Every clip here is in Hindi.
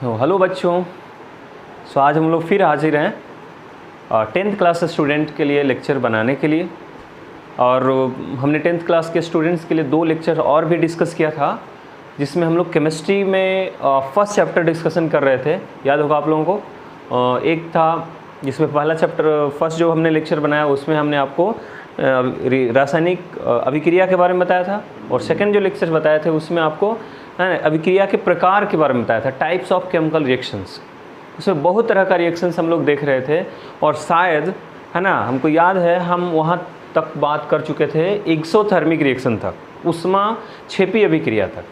हेलो बच्चों, सो आज हम लोग फिर हाजिर हैं 10th क्लास स्टूडेंट के लिए लेक्चर बनाने के लिए। और हमने 10th क्लास के स्टूडेंट्स के लिए 2 लेक्चर और भी डिस्कस किया था, जिसमें हम लोग केमिस्ट्री में फर्स्ट चैप्टर डिस्कशन कर रहे थे। याद होगा आप लोगों को। एक था जिसमें पहला चैप्टर फर्स्ट जो हमने लेक्चर बनाया उसमें हमने आपको रासायनिक अभिक्रिया के बारे में बताया था, और सेकेंड जो लेक्चर बताए थे उसमें आपको अभिक्रिया के प्रकार के बारे में बताया था, टाइप्स ऑफ केमिकल रिएक्शंस। उसमें बहुत तरह का रिएक्शंस हम लोग देख रहे थे, और शायद है ना हमको याद है हम वहाँ तक बात कर चुके थे एक्सोथर्मिक रिएक्शन तक, ऊष्माक्षेपी अभिक्रिया तक।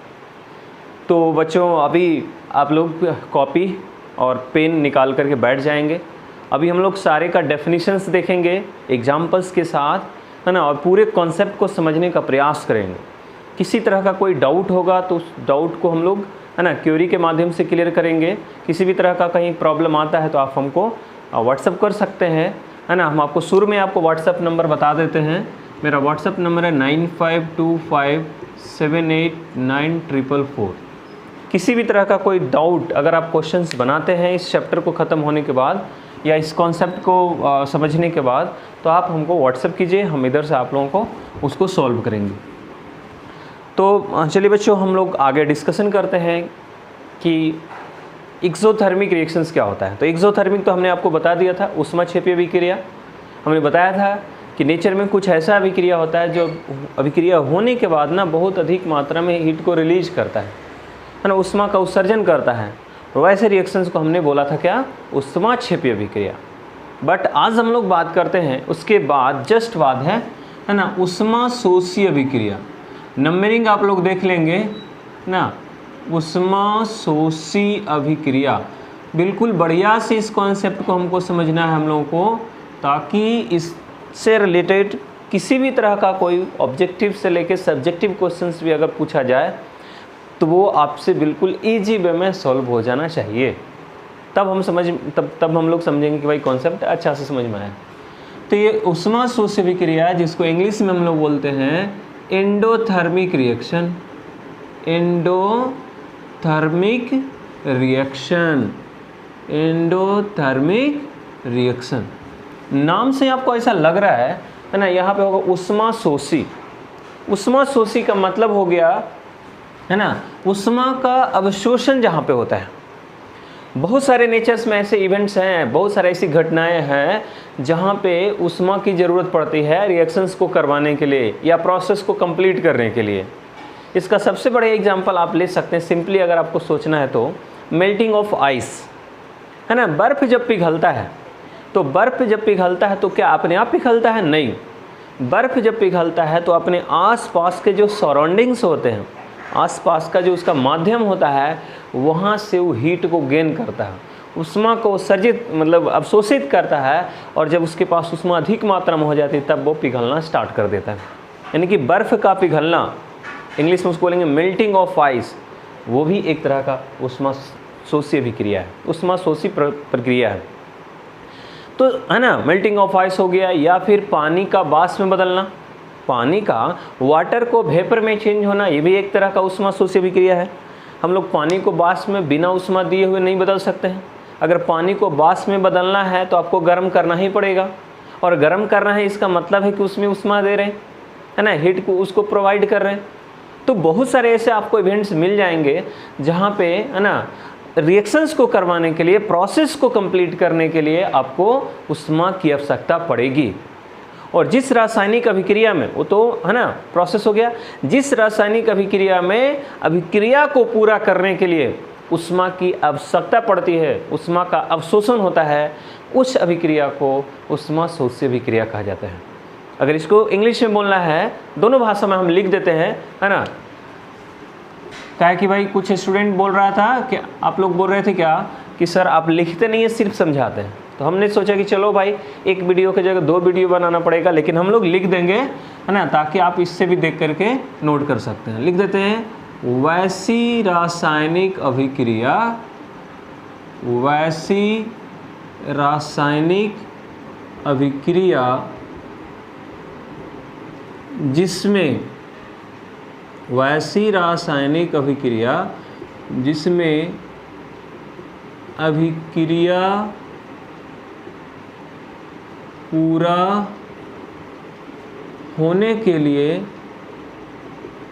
तो बच्चों अभी आप लोग कॉपी और पेन निकाल करके बैठ जाएंगे। अभी हम लोग सारे का डेफिनेशंस देखेंगे एग्जाम्पल्स के साथ, है ना, और पूरे कॉन्सेप्ट को समझने का प्रयास करेंगे। किसी तरह का कोई डाउट होगा तो उस डाउट को हम लोग है ना क्वेरी के माध्यम से क्लियर करेंगे। किसी भी तरह का कहीं प्रॉब्लम आता है तो आप हमको व्हाट्सअप कर सकते हैं, है ना। हम आपको शुरू में आपको व्हाट्सअप नंबर बता देते हैं। मेरा व्हाट्सअप नंबर है 9525789444। किसी भी तरह का कोई डाउट अगर आप क्वेश्चंस बनाते हैं इस चैप्टर को ख़त्म होने के बाद या इस कॉन्सेप्ट को समझने के बाद, तो आप हमको व्हाट्सअप कीजिए, हम इधर से आप लोगों को उसको सॉल्व करेंगे। तो चलिए बच्चों हम लोग आगे डिस्कशन करते हैं कि एक्सोथर्मिक रिएक्शंस क्या होता है। तो एक्सोथर्मिक तो हमने आपको बता दिया था, ऊष्माक्षेपी अभिक्रिया। हमने बताया था कि नेचर में कुछ ऐसा अभिक्रिया होता है जो अभिक्रिया होने के बाद ना बहुत अधिक मात्रा में हीट को रिलीज करता है ना, ऊष्मा का उत्सर्जन करता है। वैसे रिएक्शंस को हमने बोला था क्या, ऊष्माक्षेपी अभिक्रिया। बट आज हम लोग बात करते हैं उसके बाद जस्ट बाद है ना ऊष्माशोषी अभिक्रिया। नंबरिंग आप लोग देख लेंगे ना, ऊष्माशोषी अभिक्रिया। बिल्कुल बढ़िया से इस कॉन्सेप्ट को हमको समझना है हम लोगों को, ताकि इससे रिलेटेड किसी भी तरह का कोई ऑब्जेक्टिव से लेके सब्जेक्टिव क्वेश्चंस भी अगर पूछा जाए तो वो आपसे बिल्कुल ईजी वे में सॉल्व हो जाना चाहिए। तब हम लोग समझेंगे कि भाई कॉन्सेप्ट अच्छा से समझ में आया। तो ये ऊष्माशोषी अभिक्रिया जिसको इंग्लिश में हम लोग बोलते हैं endothermic reaction, endothermic reaction, endothermic reaction. नाम से आपको ऐसा लग रहा है ना, यहाँ पे होगा ऊष्माशोषी। ऊष्माशोषी का मतलब हो गया है ना ऊष्मा का अवशोषण जहाँ पे होता है। बहुत सारे नेचर्स में ऐसे इवेंट्स हैं, बहुत सारे ऐसी घटनाएं हैं जहाँ पे ऊष्मा की ज़रूरत पड़ती है रिएक्शंस को करवाने के लिए या प्रोसेस को कंप्लीट करने के लिए। इसका सबसे बड़ा एग्जांपल आप ले सकते हैं, सिंपली अगर आपको सोचना है तो मेल्टिंग ऑफ आइस, है ना। बर्फ़ जब पिघलता है तो बर्फ़ जब पिघलता है तो क्या अपने आप पिघलता है? नहीं। बर्फ़ जब पिघलता है तो अपने आसपास के जो सराउंडिंग्स होते हैं, आसपास का जो उसका माध्यम होता है, वहाँ से वो हीट को गेन करता है, ऊष्मा को सर्जित मतलब अवशोषित करता है, और जब उसके पास ऊष्मा अधिक मात्रा में हो जाती है तब वो पिघलना स्टार्ट कर देता है। यानी कि बर्फ़ का पिघलना, इंग्लिश में उसको बोलेंगे मेल्टिंग ऑफ आइस, वो भी एक तरह का ऊष्माशोषी अभिक्रिया है, ऊष्माशोषी प्रक्रिया है। तो है ना मेल्टिंग ऑफ आइस हो गया, या फिर पानी का वाष्प में बदलना, पानी का वाटर को वेपर में चेंज होना, ये भी एक तरह का ऊष्माशोषी अभिक्रिया है। हम लोग पानी को वाष्प में बिना ऊष्मा दिए हुए नहीं बदल सकते हैं। अगर पानी को वाष्प में बदलना है तो आपको गर्म करना ही पड़ेगा, और गर्म करना है इसका मतलब है कि उसमें ऊष्मा दे रहे हैं, है ना, हीट को उसको प्रोवाइड कर रहे हैं। तो बहुत सारे ऐसे आपको इवेंट्स मिल जाएंगे जहाँ पे है ना रिएक्शंस को करवाने के लिए, प्रोसेस को कंप्लीट करने के लिए आपको ऊष्मा की आवश्यकता पड़ेगी। और जिस रासायनिक अभिक्रिया में, वो तो है ना प्रोसेस हो गया, जिस रासायनिक अभिक्रिया में अभिक्रिया को पूरा करने के लिए ऊष्मा की आवश्यकता पड़ती है, ऊष्मा का अवशोषण होता है, उस अभिक्रिया को ऊष्माशोषी अभिक्रिया कहा जाता है। अगर इसको इंग्लिश में बोलना है, दोनों भाषा में हम लिख देते हैं, है ना। क्या कि भाई कुछ स्टूडेंट बोल रहा था कि आप लोग बोल रहे थे क्या कि सर आप लिखते नहीं है सिर्फ समझाते हैं। तो हमने सोचा कि चलो भाई एक वीडियो की जगह 2 वीडियो बनाना पड़ेगा, लेकिन हम लोग लिख देंगे, है ना, ताकि आप इससे भी देख करके नोट कर सकते हैं। लिख देते हैं वैसी रासायनिक अभिक्रिया, वैसी रासायनिक अभिक्रिया जिसमें, वैसी रासायनिक अभिक्रिया जिसमें अभिक्रिया पूरा होने के लिए,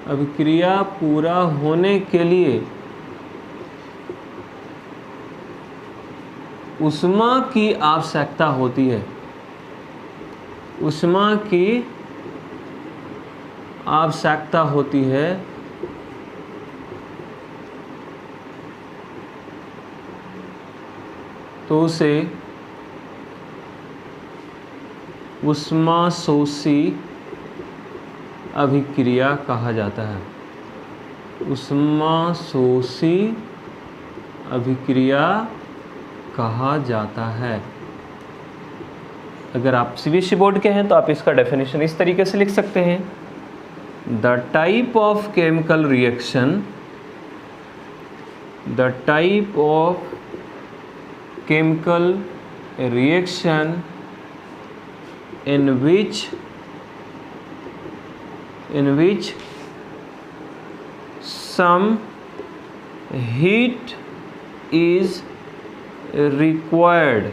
अभिक्रिया पूरा होने के लिए ऊष्मा की आवश्यकता होती है, ऊष्मा की आवश्यकता होती है, तो उसे ऊष्माशोषी अभिक्रिया कहा जाता है, ऊष्माशोषी अभिक्रिया कहा जाता है। अगर आप सीबीएसई बोर्ड के हैं तो आप इसका डेफिनेशन इस तरीके से लिख सकते हैं, the type of chemical reaction, the type of chemical reaction in which some heat is required,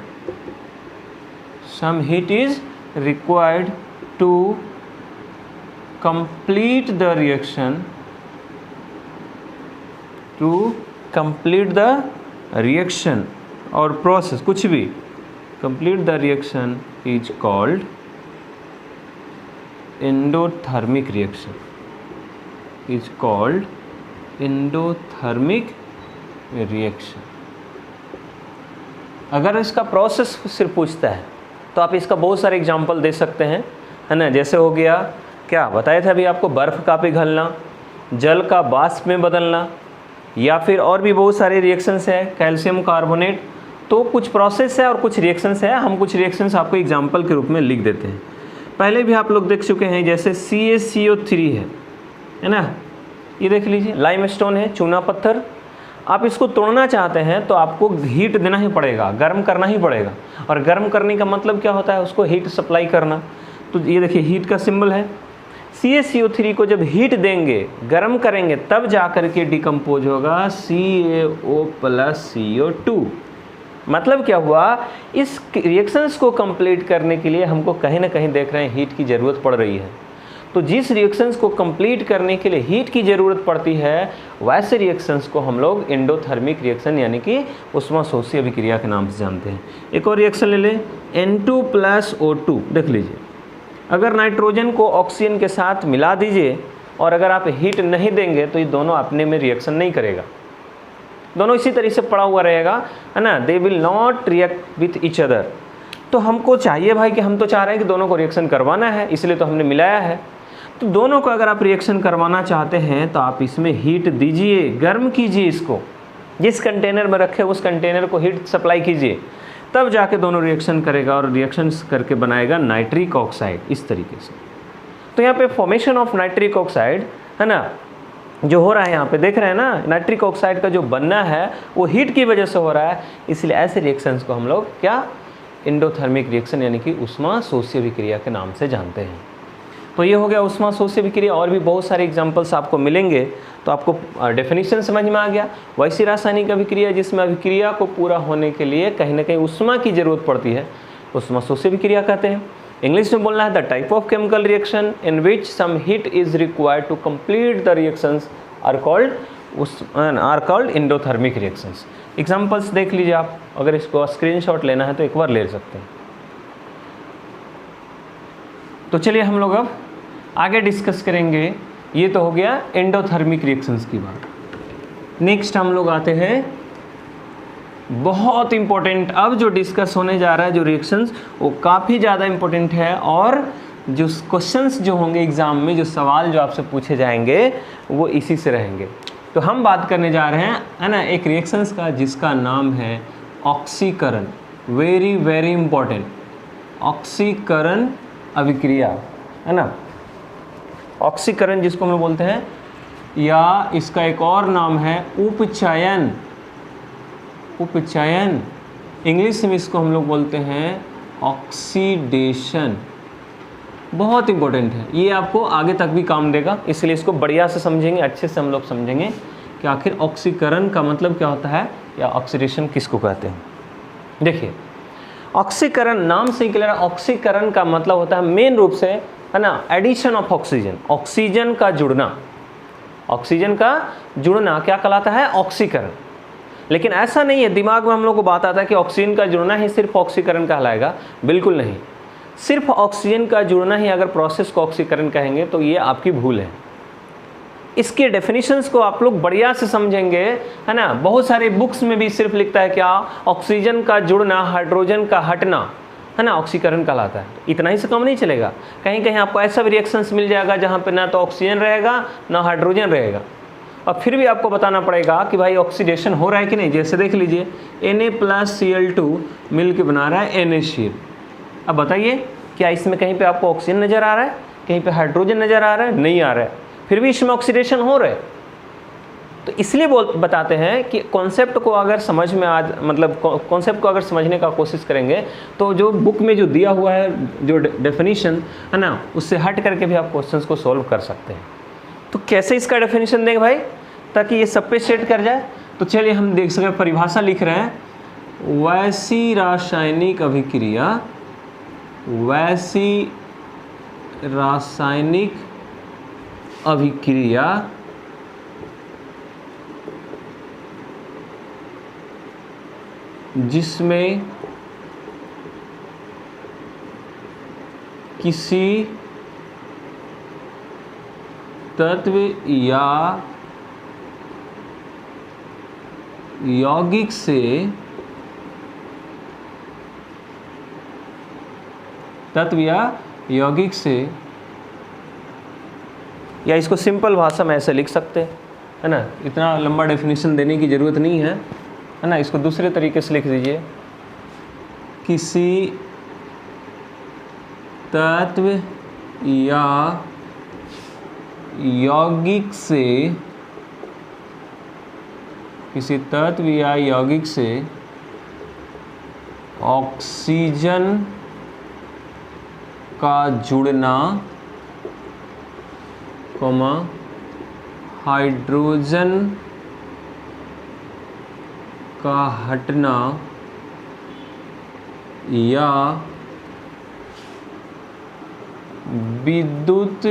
some heat is required to complete the reaction, to complete the reaction और प्रोसेस कुछ भी, complete the reaction is called endothermic reaction, is called endothermic reaction. अगर इसका प्रोसेस सिर्फ पूछता है तो आप इसका बहुत सारे एग्जांपल दे सकते हैं, है ना। जैसे हो गया, क्या बताया था अभी आपको, बर्फ़ का पिघलना, जल का वाष्प में बदलना, या फिर और भी बहुत सारे रिएक्शंस है, कैल्शियम कार्बोनेट। तो कुछ प्रोसेस है और कुछ रिएक्शंस है, हम कुछ रिएक्शंस आपको एग्जांपल के रूप में लिख देते हैं। पहले भी आप लोग देख चुके हैं, जैसे CaCO3 है ना, ये देख लीजिए, लाइमस्टोन है, चूना पत्थर। आप इसको तोड़ना चाहते हैं तो आपको हीट देना ही पड़ेगा, गर्म करना ही पड़ेगा। और गर्म करने का मतलब क्या होता है, उसको हीट सप्लाई करना। तो ये देखिए हीट का सिंबल है। CaCO3 को जब हीट देंगे, गर्म करेंगे, तब जा कर के डिकम्पोज होगा CaO+CO2। मतलब क्या हुआ, इस रिएक्शंस को कंप्लीट करने के लिए हमको कहीं ना कहीं देख रहे हैं हीट की ज़रूरत पड़ रही है। तो जिस रिएक्शंस को कंप्लीट करने के लिए हीट की ज़रूरत पड़ती है, वैसे रिएक्शंस को हम लोग एंडोथर्मिक रिएक्शन यानी कि ऊष्माशोषी अभिक्रिया के नाम से जानते हैं। एक और रिएक्शन ले लें, N2+O2। देख लीजिए, अगर नाइट्रोजन को ऑक्सीजन के साथ मिला दीजिए और अगर आप हीट नहीं देंगे तो ये दोनों अपने में रिएक्शन नहीं करेगा, दोनों इसी तरह से पड़ा हुआ रहेगा, है ना। They will not react with each other. तो हमको चाहिए भाई कि हम तो चाह रहे हैं कि दोनों को रिएक्शन करवाना है, इसलिए तो हमने मिलाया है। तो दोनों को अगर आप रिएक्शन करवाना चाहते हैं तो आप इसमें हीट दीजिए, गर्म कीजिए, इसको जिस कंटेनर में रखे उस कंटेनर को हीट सप्लाई कीजिए, तब जाके दोनों रिएक्शन करेगा और रिएक्शन करके बनाएगा नाइट्रिक ऑक्साइड, इस तरीके से। तो यहाँ पे फॉर्मेशन ऑफ नाइट्रिक ऑक्साइड, है ना, जो हो रहा है यहाँ पे देख रहे हैं ना, नाइट्रिक ऑक्साइड का जो बनना है वो हीट की वजह से हो रहा है। इसलिए ऐसे रिएक्शंस को हम लोग क्या, एंडोथर्मिक रिएक्शन यानी कि ऊष्माशोषी अभिक्रिया के नाम से जानते हैं। तो ये हो गया ऊष्माशोषी अभिक्रिया। और भी बहुत सारे एग्जांपल्स आपको मिलेंगे, तो आपको डेफिनेशन समझ में आ गया। वैसी रासायनिक अभिक्रिया जिसमें अभिक्रिया को पूरा होने के लिए कहीं ना कहीं ऊष्मा की ज़रूरत पड़ती है, ऊष्माशोषी अभिक्रिया कहते हैं। इंग्लिश में बोलना है the type of chemical reaction in which some heat is required to complete the reactions are called endothermic reactions. Examples देख लीजिए आप, अगर इसको स्क्रीनशॉट लेना है तो एक बार ले सकते हैं। तो चलिए हम लोग अब आगे डिस्कस करेंगे। ये तो हो गया एंडोथर्मिक रिएक्शंस की बात। नेक्स्ट हम लोग आते हैं, बहुत इंपॉर्टेंट, अब जो डिस्कस होने जा रहा है जो रिएक्शंस, वो काफ़ी ज़्यादा इंपॉर्टेंट है। और जो क्वेश्चंस जो होंगे एग्जाम में, जो सवाल जो आपसे पूछे जाएंगे वो इसी से रहेंगे। तो हम बात करने जा रहे हैं, है ना, एक रिएक्शंस का जिसका नाम है ऑक्सीकरण। वेरी वेरी इंपॉर्टेंट, ऑक्सीकरण अभिक्रिया, है ना। ऑक्सीकरण जिसको हम बोलते हैं, या इसका एक और नाम है उपचयन। उपचयन इंग्लिश में इसको हम लोग बोलते हैं ऑक्सीडेशन। बहुत इंपॉर्टेंट है ये, आपको आगे तक भी काम देगा, इसलिए इसको बढ़िया से समझेंगे, अच्छे से हम लोग समझेंगे कि आखिर ऑक्सीकरण का मतलब क्या होता है या ऑक्सीडेशन किसको कहते हैं। देखिए ऑक्सीकरण नाम से ही क्लियर है, ऑक्सीकरण का मतलब होता है मेन रूप से, है ना, एडिशन ऑफ ऑक्सीजन, ऑक्सीजन का जुड़ना। ऑक्सीजन का जुड़ना क्या कहलाता है, ऑक्सीकरण। लेकिन ऐसा नहीं है, दिमाग में हम लोग को बात आता है कि ऑक्सीजन का जुड़ना ही सिर्फ ऑक्सीकरण कहलाएगा, बिल्कुल नहीं। सिर्फ ऑक्सीजन का जुड़ना ही अगर प्रोसेस को ऑक्सीकरण कहेंगे तो ये आपकी भूल है। इसके डेफिनेशंस को आप लोग बढ़िया से समझेंगे, है ना। बहुत सारे बुक्स में भी सिर्फ लिखता है क्या, ऑक्सीजन का जुड़ना, हाइड्रोजन का हटना, है ना, ऑक्सीकरण कहलाता है। इतना ही से कम नहीं चलेगा, कहीं कहीं आपको ऐसा भी रिएक्शंस मिल जाएगा जहाँ पे ना तो ऑक्सीजन रहेगा ना हाइड्रोजन रहेगा, और फिर भी आपको बताना पड़ेगा कि भाई ऑक्सीडेशन हो रहा है कि नहीं। जैसे देख लीजिए Na+Cl2 मिल के बना रहा है NaCl। अब बताइए क्या इसमें कहीं पे आपको ऑक्सीजन नज़र आ रहा है, कहीं पे हाइड्रोजन नज़र आ रहा है, नहीं आ रहा है, फिर भी इसमें ऑक्सीडेशन हो रहा है। तो इसलिए बताते हैं कि कॉन्सेप्ट को अगर समझ में आज मतलब कॉन्सेप्ट को अगर समझने का कोशिश करेंगे तो जो बुक में जो दिया हुआ है जो डेफिनेशन है ना, उससे हट करके भी आप क्वेश्चंस को सॉल्व कर सकते हैं। तो कैसे इसका डेफिनेशन देंगे भाई ताकि ये सब पे सेट कर जाए। तो चलिए हम देख सकें, परिभाषा लिख रहे हैं, वैसी रासायनिक अभिक्रिया, वैसी रासायनिक अभिक्रिया जिसमें किसी तत्व या यौगिक से या इसको सिंपल भाषा में ऐसे लिख सकते हैं, है ना, इतना लंबा डेफिनेशन देने की ज़रूरत नहीं है, है ना। इसको दूसरे तरीके से लिख दीजिए, किसी तत्व या यौगिक से ऑक्सीजन का जुड़ना, हाइड्रोजन का हटना या विद्युत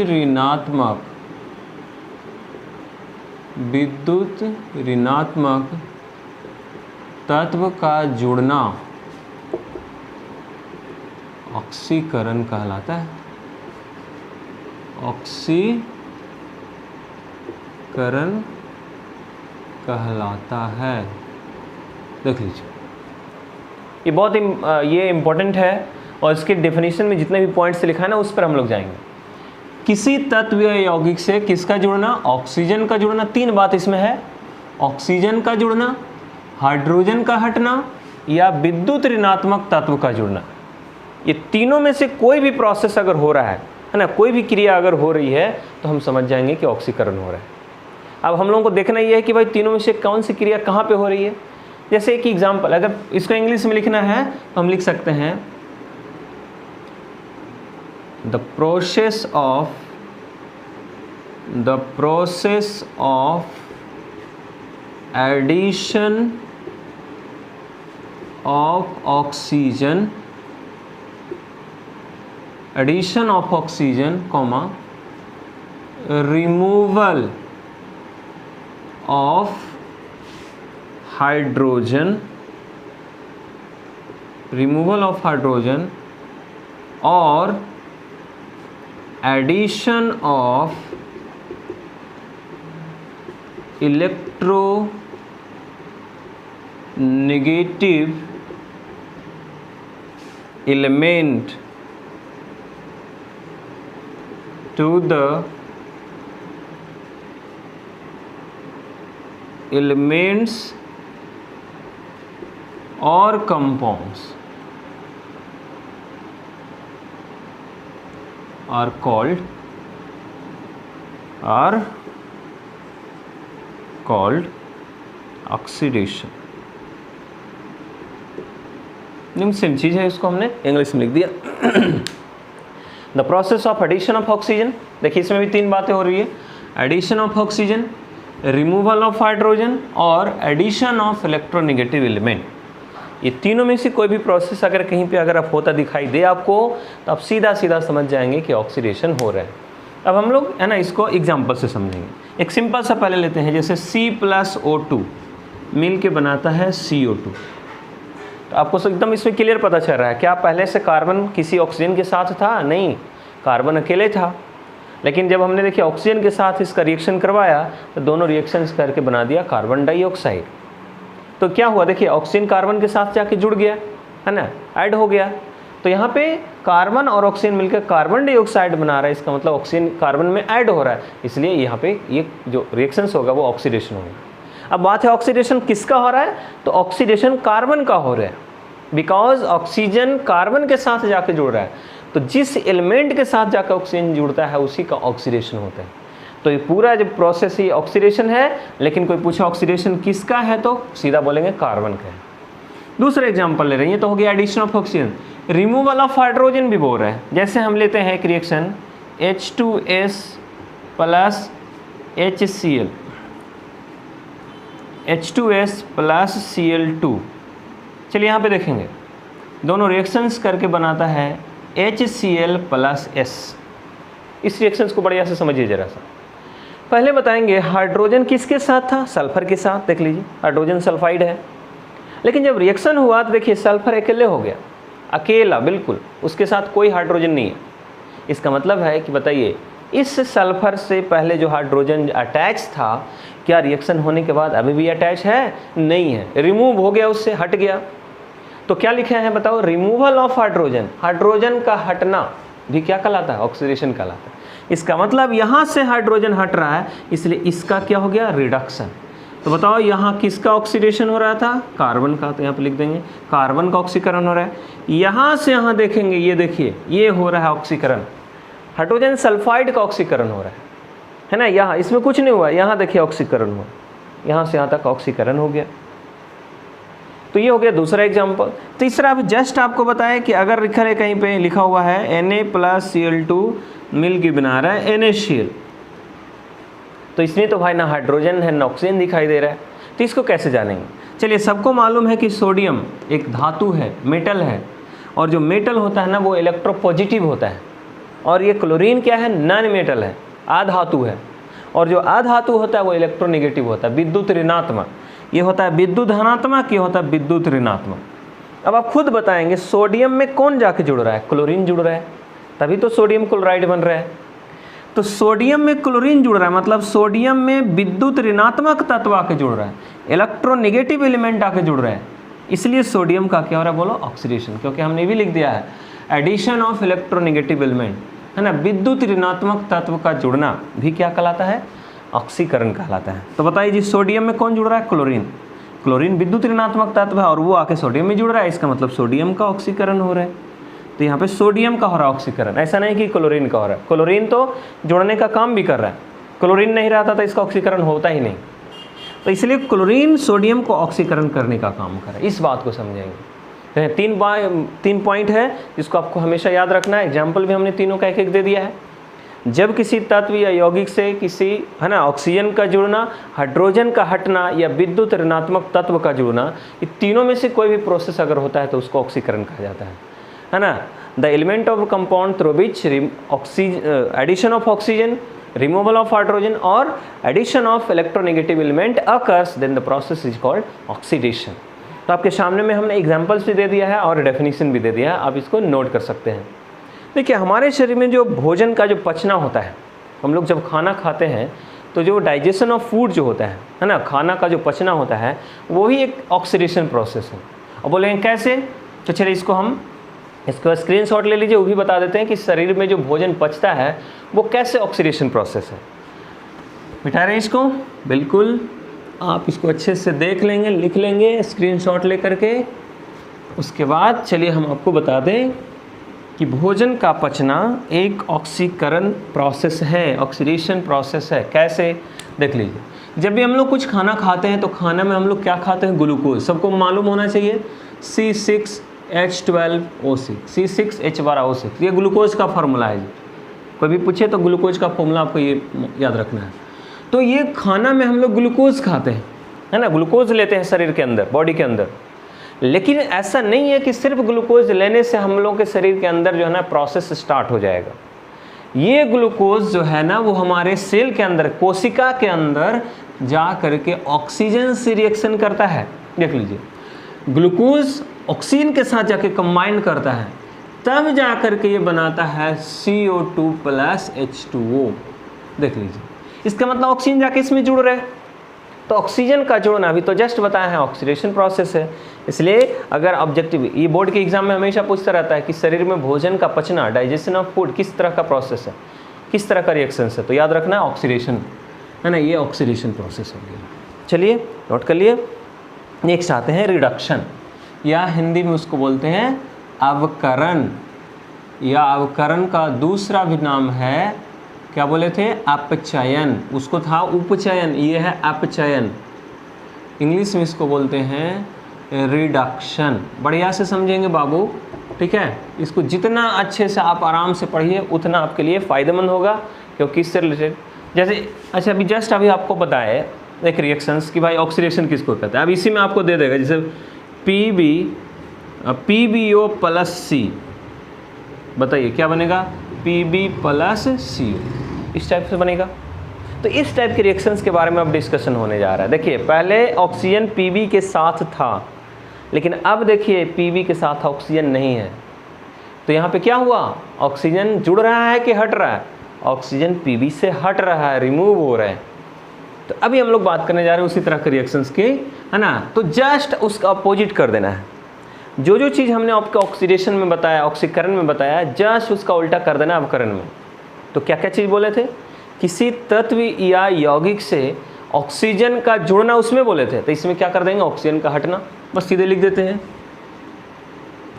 ऋणात्मक तत्व का जुड़ना ऑक्सीकरण कहलाता है। ऑक्सीकरण कहलाता है। देख लीजिए ये बहुत ये इम्पोर्टेंट है, और इसके डेफिनेशन में जितने भी पॉइंट्स लिखा है ना उस पर हम लोग जाएंगे। किसी तत्व या यौगिक से किसका जुड़ना, ऑक्सीजन का जुड़ना। तीन बात इसमें है, ऑक्सीजन का जुड़ना, हाइड्रोजन का हटना या विद्युत ऋणात्मक तत्व का जुड़ना। ये तीनों में से कोई भी प्रोसेस अगर हो रहा है ना, कोई भी क्रिया अगर हो रही है तो हम समझ जाएंगे कि ऑक्सीकरण हो रहा है। अब हम लोगों को देखना ये है कि भाई तीनों में से कौन सी क्रिया कहाँ पे हो रही है। जैसे एक एग्जांपल, अगर इसको इंग्लिश में लिखना है तो हम लिख सकते हैं the process of addition of oxygen, removal of hydrogen, और addition of electronegative element to the elements or compounds are called oxidation। Same चीज़ है, इसको हमने इंग्लिश में लिख दिया। The process of addition of oxygen, देखिए इसमें भी तीन बातें हो रही है, addition of oxygen, removal of hydrogen और एडिशन ऑफ इलेक्ट्रोनेगेटिव एलिमेंट। ये तीनों में से कोई भी प्रोसेस अगर कहीं पे अगर आप होता दिखाई दे आपको, तो आप सीधा सीधा समझ जाएंगे कि ऑक्सीडेशन हो रहा है। अब हम लोग है ना इसको एग्जांपल से समझेंगे। एक सिंपल सा पहले लेते हैं, जैसे C+O2 मिल के बनाता है CO2। तो आपको एकदम इसमें क्लियर पता चल रहा है, क्या पहले से कार्बन किसी ऑक्सीजन के साथ था? नहीं, कार्बन अकेले था। लेकिन जब हमने देखिए ऑक्सीजन के साथ इसका रिएक्शन करवाया तो दोनों रिएक्शंस करके बना दिया कार्बन डाइऑक्साइड। तो क्या हुआ, देखिए ऑक्सीजन कार्बन के साथ जाके जुड़ गया, है ना, ऐड हो गया। तो यहाँ पे कार्बन और ऑक्सीजन मिलकर कार्बन डाइऑक्साइड बना रहा है, इसका मतलब ऑक्सीजन कार्बन में ऐड हो रहा है, इसलिए यहाँ पे ये जो रिएक्शंस होगा वो ऑक्सीडेशन होगा। अब बात है ऑक्सीडेशन किसका हो रहा है, तो ऑक्सीडेशन कार्बन का हो रहा है, बिकॉज ऑक्सीजन कार्बन के साथ जाके जुड़ रहा है। तो जिस एलिमेंट के साथ जाकर ऑक्सीजन जुड़ता है उसी का ऑक्सीडेशन होता है। तो ये पूरा जो प्रोसेस ही ऑक्सीडेशन है, लेकिन कोई पूछा ऑक्सीडेशन किसका है तो सीधा बोलेंगे कार्बन का है। दूसरा एग्जांपल ले रहे हैं, ये तो हो गया addition of oxygen. Removal of hydrogen भी बोल रहा है। जैसे हम लेते हैं एक reaction H2S plus HCl, H2S plus Cl2। चलिए यहाँ पे देखेंगे, दोनों रिएक्शंस करके बनाता है HCl प्लस S। इस रिएक्शंस को बढ़िया से समझिए जरा सा। पहले बताएंगे हाइड्रोजन किसके साथ था, सल्फर के साथ। देख लीजिए हाइड्रोजन सल्फाइड है, लेकिन जब रिएक्शन हुआ तो देखिए सल्फर अकेले हो गया, अकेला बिल्कुल, उसके साथ कोई हाइड्रोजन नहीं है। इसका मतलब है कि बताइए इस सल्फर से पहले जो हाइड्रोजन अटैच था, क्या रिएक्शन होने के बाद अभी भी अटैच है? नहीं है, रिमूव हो गया, उससे हट गया। तो क्या लिखे हैं बताओ, रिमूवल ऑफ हाइड्रोजन। हाइड्रोजन का हटना भी क्या कहलाता है, ऑक्सीडेशन कहलाता है। इसका मतलब यहाँ से हाइड्रोजन हट रहा है, इसलिए इसका क्या हो गया, रिडक्शन। तो बताओ यहाँ किसका ऑक्सीडेशन हो रहा था, कार्बन का। तो यहाँ पे लिख देंगे कार्बन का ऑक्सीकरण हो रहा है। यहाँ से यहाँ देखेंगे, ये देखिए ये हो रहा है ऑक्सीकरण, हाइड्रोजन सल्फाइड का ऑक्सीकरण हो रहा है ना। यहाँ इसमें कुछ नहीं हुआ, यहाँ देखिए ऑक्सीकरण हुआ, यहाँ से यहाँ तक ऑक्सीकरण हो गया। तो ये हो गया दूसरा एग्जाम्पल। तीसरा अब जस्ट आपको बताया कि अगर लिखा है कहीं पे लिखा हुआ है Na प्लस Cl2 मिल के बना रहा है NaCl, तो इसमें तो भाई ना हाइड्रोजन है ना ऑक्सीजन दिखाई दे रहा है, तो इसको कैसे जानेंगे। चलिए सबको मालूम है कि सोडियम एक धातु है, मेटल है, और जो मेटल होता है ना वो इलेक्ट्रोपॉजिटिव होता है, और ये क्लोरीन क्या है, नॉन मेटल है, आधातु है, और जो आधातु होता है वो इलेक्ट्रोनेगेटिव होता है, विद्युत ऋणात्मक। ये होता है विद्युत धनात्मक, ये होता है विद्युत ऋणात्मक। अब आप खुद बताएंगे सोडियम में कौन जाके जुड़ रहा है, क्लोरीन जुड़ रहा है, तभी तो सोडियम क्लोराइड बन रहा है। तो सोडियम में क्लोरीन जुड़ रहा है, मतलब सोडियम में विद्युत ऋणात्मक तत्व आके जुड़ रहा है, इलेक्ट्रोनेगेटिव एलिमेंट आके जुड़ रहा है, इसलिए सोडियम का क्या हो रहा है, बोलो ऑक्सीडेशन। क्योंकि हमने भी लिख दिया है एडिशन ऑफ इलेक्ट्रोनेगेटिव एलिमेंट, है ना, विद्युत ऋणात्मक तत्व का जुड़ना भी क्या कहलाता है, ऑक्सीकरण कहलाता है। तो बताइए जी सोडियम में कौन जुड़ रहा है, क्लोरीन। क्लोरीन विद्युत ऋणात्मक तत्व है और वो आके सोडियम में जुड़ रहा है, इसका मतलब सोडियम का ऑक्सीकरण हो रहा है। तो यहाँ पे सोडियम का हो रहा है ऑक्सीकरण, ऐसा नहीं कि क्लोरीन का हो रहा है। क्लोरीन तो जुड़ने का काम भी कर रहा है, क्लोरीन नहीं रहता तो इसका ऑक्सीकरण होता ही नहीं। तो इसलिए क्लोरीन सोडियम को ऑक्सीकरण करने का काम कर रहा है, इस बात को समझेंगे। तो तीन पॉइंट है जिसको आपको हमेशा याद रखना है। एग्जाम्पल भी हमने तीनों का एक एक दे दिया है। जब किसी तत्व या यौगिक से किसी, है ना, ऑक्सीजन का जुड़ना, हाइड्रोजन का हटना या विद्युत ऋणात्मक तत्व का जुड़ना, ये तीनों में से कोई भी प्रोसेस अगर होता है तो उसको ऑक्सीकरण कहा जाता है ना। The element of compound through which addition of oxygen, removal of hydrogen और addition of electronegative element occurs, then the process is called oxidation. तो आपके सामने में हमने एग्जाम्पल्स भी दे दिया है और डेफिनेशन भी दे दिया है, आप इसको नोट कर सकते हैं। देखिए हमारे शरीर में जो भोजन का जो पचना होता है, हम लोग जब खाना खाते हैं तो जो डाइजेशन ऑफ फूड जो होता है ना, खाना का जो पचना होता है वो ही एक ऑक्सीडेशन प्रोसेस है। और बोलेंगे कैसे, तो चलिए इसको स्क्रीनशॉट ले लीजिए, वो भी बता देते हैं कि शरीर में जो भोजन पचता है वो कैसे ऑक्सीडेशन प्रोसेस है। मिटा रहे हैं इसको, बिल्कुल आप इसको अच्छे से देख लेंगे, लिख लेंगे स्क्रीनशॉट लेकर के। उसके बाद चलिए हम आपको बता दें कि भोजन का पचना एक ऑक्सीकरण प्रोसेस है, ऑक्सीडेशन प्रोसेस है। कैसे, देख लीजिए। जब भी हम लोग कुछ खाना खाते हैं तो खाना में हम लोग क्या खाते हैं, ग्लूकोज। सबको मालूम होना चाहिए C6H12O6, C6H12O6, ये ग्लूकोज का फार्मूला है जी। कोई भी पूछे तो ग्लूकोज का फॉर्मूला आपको ये याद रखना है। तो ये खाना में हम लोग ग्लूकोज खाते हैं, है ना, ग्लूकोज लेते हैं शरीर के अंदर, बॉडी के अंदर। लेकिन ऐसा नहीं है कि सिर्फ ग्लूकोज लेने से हम लोग के शरीर के अंदर जो है ना प्रोसेस स्टार्ट हो जाएगा। ये ग्लूकोज जो है ना वो हमारे सेल के अंदर, कोशिका के अंदर जा करके ऑक्सीजन से रिएक्शन करता है। देख लीजिए, ग्लूकोज ऑक्सीजन के साथ जाके कंबाइन करता है, तब जा करके ये बनाता है CO2 + H2O। देख लीजिए, इसका मतलब ऑक्सीजन जाके इसमें जुड़ रहा है। तो ऑक्सीजन का जुड़ना अभी तो जस्ट बताया है ऑक्सीडेशन प्रोसेस है। इसलिए अगर ऑब्जेक्टिव, ये बोर्ड के एग्जाम में हमेशा पूछता रहता है कि शरीर में भोजन का पचना, डाइजेशन ऑफ फूड किस तरह का प्रोसेस है, किस तरह का रिएक्शन है, तो याद रखना है ऑक्सीडेशन, है ना, ये ऑक्सीडेशन प्रोसेस हो गया। चलिए नोट कर लिए। नेक्स्ट आते हैं रिडक्शन, या हिंदी में उसको बोलते हैं अवकरण, या अवकरण का दूसरा भी नाम है, क्या बोले थे, अपचयन। उसको था उपचयन, ये है अपचयन। इंग्लिश में इसको बोलते हैं रिडक्शन। बढ़िया से समझेंगे बाबू, ठीक है। इसको जितना अच्छे से आप आराम से पढ़िए उतना आपके लिए फ़ायदेमंद होगा, क्योंकि इससे रिलेटेड जैसे, अच्छा अभी जस्ट अभी आपको बताए एक रिएक्शंस कि भाई ऑक्सीडेशन किसको कहते हैं। अब इसी में आपको दे देगा, जैसे PbO + C, बताइए क्या बनेगा, Pb + CO, इस टाइप से बनेगा। तो इस टाइप के रिएक्शंस के बारे में अब डिस्कशन होने जा रहा है। देखिए, पहले ऑक्सीजन Pb के साथ था, लेकिन अब देखिए Pb के साथ ऑक्सीजन नहीं है। तो यहाँ पे क्या हुआ, ऑक्सीजन जुड़ रहा है कि हट रहा है, ऑक्सीजन Pb से हट रहा है, रिमूव हो रहा है। तो अभी हम लोग बात करने जा रहे हैं उसी तरह के रिएक्शंस की, है ना। तो जस्ट उसका अपोजिट कर देना है। जो जो चीज़ हमने आपके ऑक्सीडेशन में बताया, ऑक्सीकरण में बताया, जस्ट उसका उल्टा कर देना अवकरण में। तो क्या क्या चीज़ बोले थे, किसी तत्व या यौगिक से ऑक्सीजन का जुड़ना उसमें बोले थे, तो इसमें क्या कर देंगे, ऑक्सीजन का हटना, बस सीधे लिख देते हैं।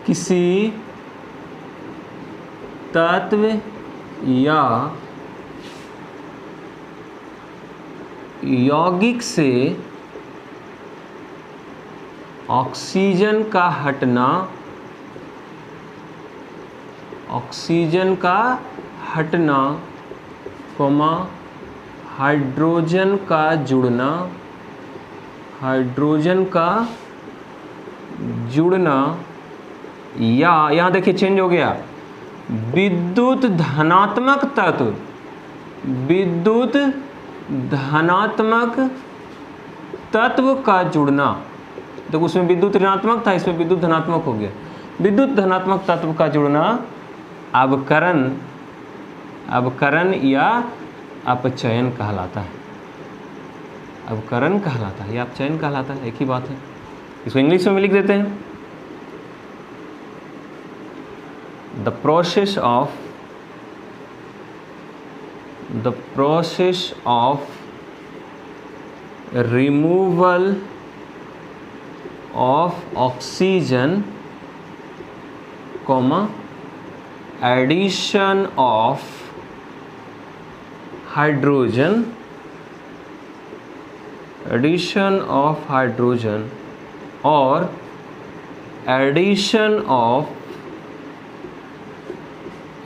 किसी तत्व या यौगिक से ऑक्सीजन का हटना, ऑक्सीजन का हटना, कोमा हाइड्रोजन का जुड़ना, हाइड्रोजन का जुड़ना, या यहाँ देखिए चेंज हो गया, विद्युत धनात्मक तत्व, विद्युत धनात्मक तत्व का जुड़ना। तो उसमें विद्युत ऋणात्मक था, इसमें विद्युत धनात्मक हो गया। विद्युत धनात्मक तत्व का जुड़ना अवकरण, अवकरण या अपचयन कहलाता है, अवकरण कहलाता है या अपचयन कहलाता है, एक ही बात है। इसको इंग्लिश में लिख देते हैं, the process of removal of oxygen, addition of hydrogen, or addition of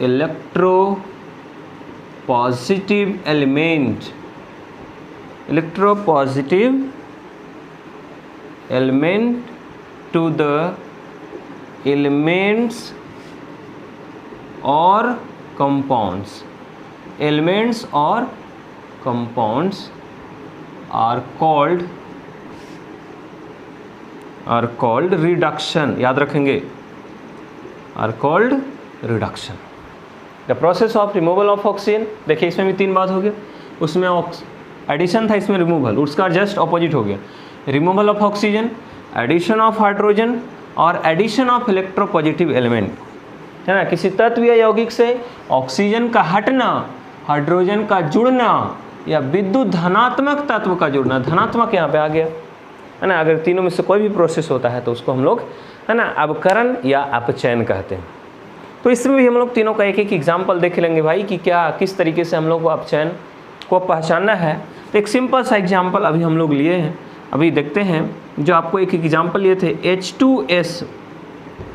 electropositive element, to the elements or compounds, elements or compounds are called reduction, याद रखेंगे, are called reduction। the process of removal of oxygen, देखिए इसमें भी तीन बात हो गया, उसमें एडिशन था, इसमें रिमूवल, उसका जस्ट ऑपोजिट हो गया। Removal of oxygen, addition of hydrogen और एडिशन ऑफ इलेक्ट्रोपॉजिटिव एलिमेंट, है ना। किसी तत्व या यौगिक से ऑक्सीजन का हटना, हाइड्रोजन का जुड़ना या विद्युत धनात्मक तत्व का जुड़ना, धनात्मक यहाँ पे आ गया, है ना। अगर तीनों में से कोई भी प्रोसेस होता है तो उसको हम लोग, है ना, अवकरण या अपचयन कहते हैं। तो इसमें भी हम लोग तीनों का एक एक एग्जाम्पल देख लेंगे भाई कि क्या किस तरीके से हम लोग को अपचयन को पहचानना है। तो एक सिंपल सा एग्जाम्पल अभी हम लोग लिए हैं, अभी देखते हैं। जो आपको एक एग्जाम्पल लिए थे H2S,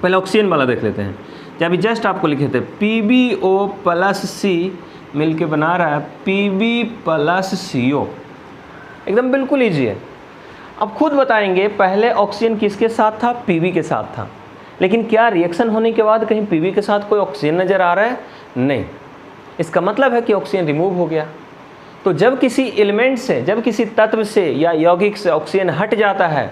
पहले ऑक्सीजन वाला देख लेते हैं। जब अभी जस्ट आपको लिखे थे PbO + C मिल के बना रहा है Pb + CO, एकदम बिल्कुल ईजी है। अब खुद बताएंगे, पहले ऑक्सीजन किसके साथ था? पीवी के साथ था, लेकिन क्या रिएक्शन होने के बाद कहीं पीवी के साथ कोई ऑक्सीजन नज़र आ रहा है? नहीं। इसका मतलब है कि ऑक्सीजन रिमूव हो गया। तो जब किसी एलिमेंट से, जब किसी तत्व से या यौगिक से ऑक्सीजन हट जाता है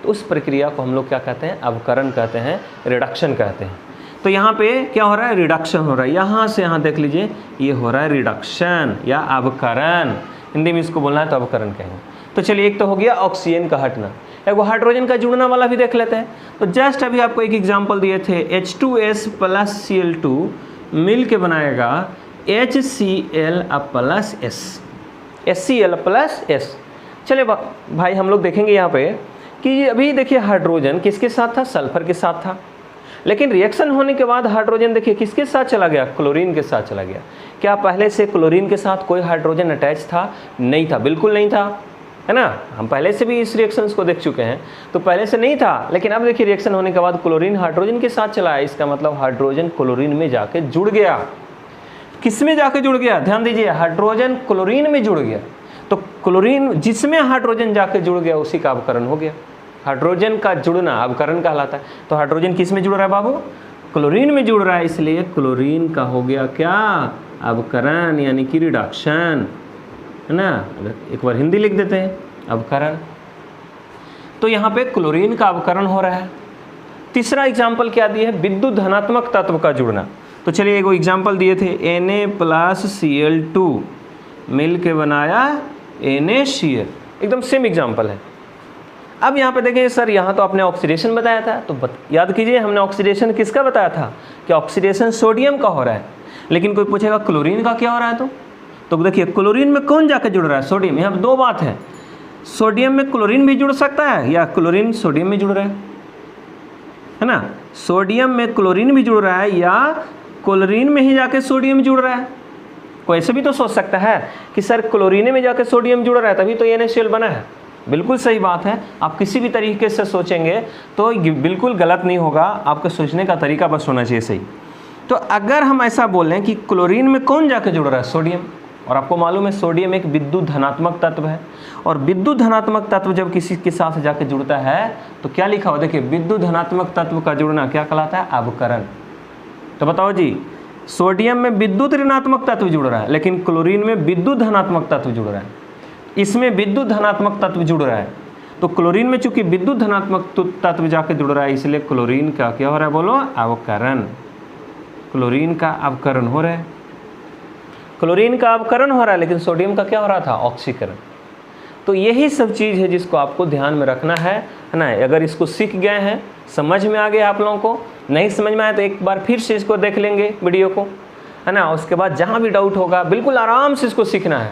तो उस प्रक्रिया को हम लोग क्या कहते हैं? अवकरण कहते हैं, रिडक्शन कहते हैं। तो यहाँ पे क्या हो रहा है? रिडक्शन हो रहा है। यहाँ से यहाँ देख लीजिए, ये हो रहा है रिडक्शन या अवकरण, हिंदी में इसको बोलना है तो अवकरण कहेंगे। तो चलिए, एक तो हो गया ऑक्सीजन का हटना, एक वो हाइड्रोजन का जुड़ना वाला भी देख लेते हैं। तो जस्ट अभी आपको एक एग्जांपल दिए थे, H2S प्लस Cl2 मिल के बनाएगा HCl plus S, HCl plus S। चलिए भाई, हम लोग देखेंगे यहाँ पे कि अभी देखिए हाइड्रोजन किसके साथ था? सल्फर के साथ था, लेकिन रिएक्शन होने के बाद हाइड्रोजन देखिए किसके साथ चला गया? क्लोरीन के साथ चला गया। क्या पहले से क्लोरीन के साथ कोई हाइड्रोजन अटैच था? नहीं था, बिल्कुल नहीं था, है ना। हम पहले से भी इस रिएक्शंस को देख चुके हैं, तो पहले से नहीं था, लेकिन अब देखिए रिएक्शन होने के बाद क्लोरीन हाइड्रोजन के साथ चला है। इसका मतलब हाइड्रोजन क्लोरीन में जाके जुड़ गया। किस में जाके जुड़ गया? ध्यान दीजिए, हाइड्रोजन क्लोरीन में जुड़ गया। तो क्लोरीन जिसमें हाइड्रोजन जाके जुड़ गया उसी का अवकरण हो गया। हाइड्रोजन का जुड़ना अवकरण कहलाता है। तो हाइड्रोजन किस में जुड़ रहा है बाबू? क्लोरीन में जुड़ रहा है, इसलिए क्लोरीन का हो गया क्या? अवकरण, यानी कि रिडक्शन, है ना। एक बार हिंदी लिख देते हैं, अवकरण। तो यहाँ पे क्लोरीन का अवकरण हो रहा है। तीसरा एग्जाम्पल क्या दिए है? विद्युत धनात्मक तत्व का जुड़ना। तो चलिए एक एग्जाम्पल दिए थे, Na प्लस Cl2 मिल के बनाया NaCl, एकदम सेम एग्जाम्पल है। अब यहाँ पे देखिए सर, यहाँ तो आपने ऑक्सीडेशन बताया था, तो याद कीजिए हमने ऑक्सीडेशन किसका बताया था? कि ऑक्सीडेशन सोडियम का हो रहा है। लेकिन कोई पूछेगा क्लोरीन का क्या हो रहा है? तो देखिए क्लोरीन में कौन जाकर जुड़ रहा है? सोडियम। यहाँ दो बात है, सोडियम में क्लोरीन भी जुड़ सकता है या क्लोरीन सोडियम में जुड़ रहा है ना। सोडियम में क्लोरीन भी जुड़ रहा है या क्लोरीन में ही जाके सोडियम जुड़ रहा है। कोई ऐसे भी तो सोच सकता है कि सर क्लोरीन में जाके सोडियम जुड़ रहा है तभी तो NaCl बना है। बिल्कुल सही बात है। आप किसी भी तरीके से सोचेंगे तो बिल्कुल गलत नहीं होगा, आपके सोचने का तरीका बस होना चाहिए सही। तो अगर हम ऐसा बोलें कि क्लोरीन में कौन जाके जुड़ रहा है? सोडियम। और आपको मालूम है सोडियम एक विद्युत धनात्मक तत्व है, और विद्युत धनात्मक तत्व जब किसी के साथ जाके जुड़ता है तो क्या लिखा हो? देखिए, विद्युत धनात्मक तत्व का जुड़ना क्या कहलाता है? अवकरण। तो बताओ जी, सोडियम में विद्युत ऋणात्मक तत्व जुड़ रहा है, लेकिन क्लोरीन में विद्युत धनात्मक तत्व जुड़ रहा है। इसमें विद्युत धनात्मक तत्व जुड़ रहा है, तो क्लोरीन में चूंकि विद्युत धनात्मक तत्व जाके जुड़ रहा है, इसलिए क्लोरीन का क्या हो रहा है? बोलो, अवकरण। क्लोरीन का अवकरण हो रहा है। क्लोरीन का अवकरण हो रहा है, लेकिन सोडियम का क्या हो रहा था? ऑक्सीकरण। तो यही सब चीज़ है जिसको आपको ध्यान में रखना है ना। अगर इसको सीख गए हैं, समझ में आ गया आप लोगों को, नहीं समझ में आया तो एक बार फिर से इसको देख लेंगे वीडियो को, है ना। उसके बाद जहाँ भी डाउट होगा बिल्कुल आराम से इसको सीखना है,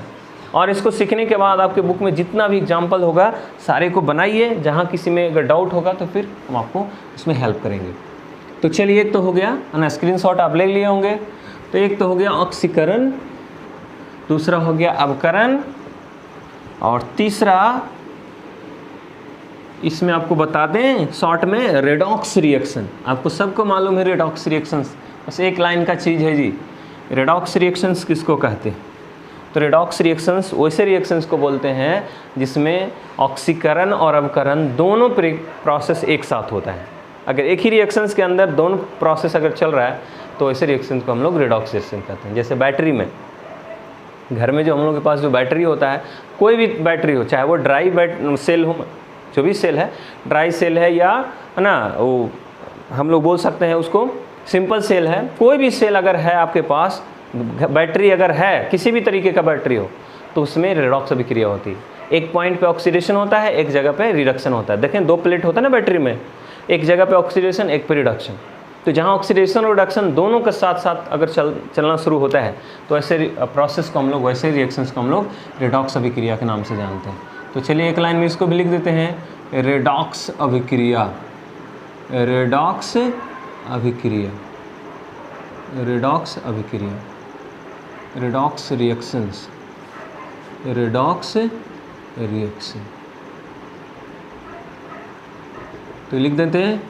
और इसको सीखने के बाद आपके बुक में जितना भी एग्जाम्पल होगा सारे को बनाइए। जहाँ किसी में अगर डाउट होगा तो फिर हम आपको उसमें हेल्प करेंगे। तो चलिए, एक तो हो गया, है ना, स्क्रीनशॉट आप ले लिए होंगे। तो एक तो हो गया ऑक्सीकरण, दूसरा हो गया अवकरण, और तीसरा इसमें आपको बता दें शॉर्ट में, रेडॉक्स रिएक्शन। आपको सबको मालूम है रेडॉक्स रिएक्शंस, बस एक लाइन का चीज़ है जी। रेडॉक्स रिएक्शंस किसको कहते हैं? तो रेडॉक्स रिएक्शंस वैसे रिएक्शंस को बोलते हैं जिसमें ऑक्सीकरण और अवकरण दोनों प्रोसेस एक साथ होता है। अगर एक ही रिएक्शंस के अंदर दोनों प्रोसेस अगर चल रहा है तो ऐसे रिएक्शंस को हम लोग रेडॉक्स रिएक्शन कहते हैं। जैसे बैटरी में, घर में जो हम लोग के पास जो बैटरी होता है, कोई भी बैटरी हो, चाहे वो ड्राई सेल हो, जो भी सेल है, ड्राई सेल है या, है ना, वो हम लोग बोल सकते हैं उसको सिंपल सेल है, कोई भी सेल अगर है आपके पास, बैटरी अगर है, किसी भी तरीके का बैटरी हो, तो उसमें रेडॉक्स अभिक्रिया होती है। एक पॉइंट पे ऑक्सीडेशन होता है, एक जगह पे रिडक्शन होता है। देखें, दो प्लेट होता है ना बैटरी में, एक जगह पे ऑक्सीडेशन, एक पे रिडक्शन। तो जहाँ ऑक्सीडेशन और रिडक्शन दोनों के साथ साथ अगर चलना शुरू होता है तो ऐसे प्रोसेस को हम लोग, वैसे रिएक्शंस को हम लोग रेडॉक्स अभिक्रिया के नाम से जानते हैं। तो चलिए एक लाइन में इसको भी लिख देते हैं, रेडॉक्स अभिक्रिया, रेडॉक्स अभिक्रिया, रेडॉक्स अभिक्रिया, रेडॉक्स रिएक्शंस, रेडॉक्स रिएक्शन। तो लिख देते हैं,